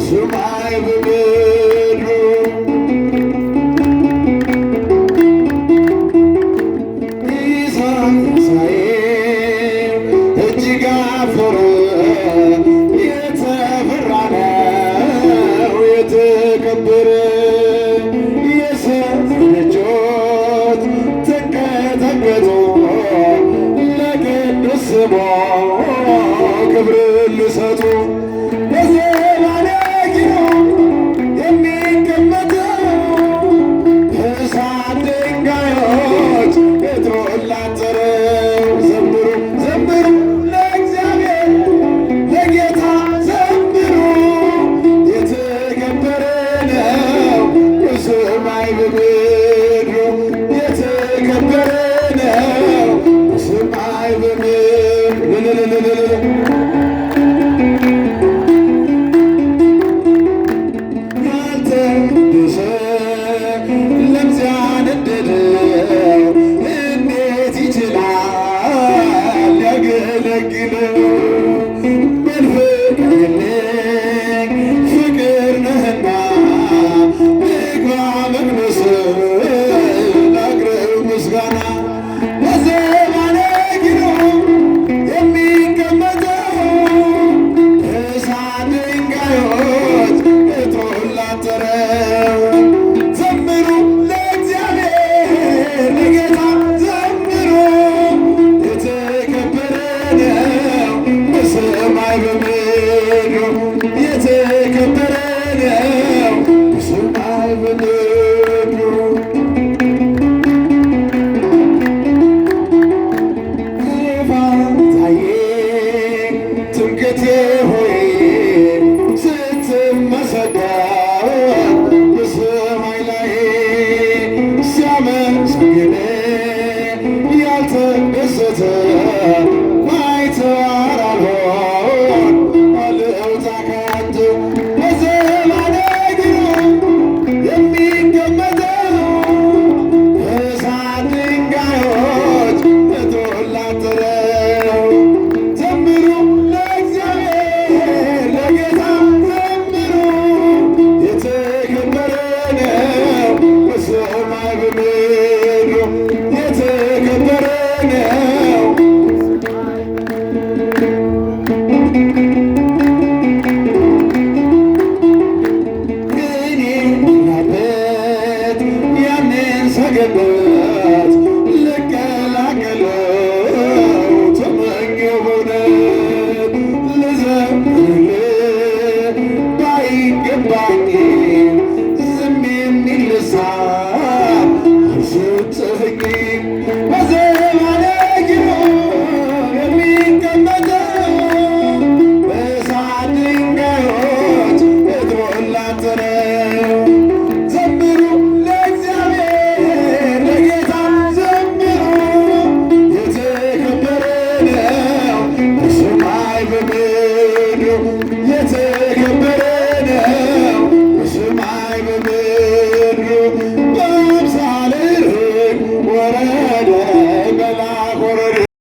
ሰማይ በምድሩ ኢሳይያስ እጅግ አፈረ የተፈራ ነው የተከበረ የሰው ልጆች ተንቀጠቀጡ ለቅዱስ ስሙ ክብር ሊሰጡ በዘባነ ኪሩብ የሚቀመጠው እሳት ድንጋዮች ጴጥሮስ ላጠረው ዘምሩ ዘምሩ ለእግዚአብሔር ለጌታ ዘምሩ የተከበረ ነው በሰማይ በምድሩ የተከበረ ነው በሰማይ በምድሩ ያልተቀደሰ ለእግዚአብሔር እንዴት ይችላል ሊያገለግለው? መልፍቅልኝ ፍቅር ነህና ልግባ መቅደስ ላቅርብ ምስጋና በዘባነ ኪሩብ የሚቀመጠው እሳት ድንጋዮች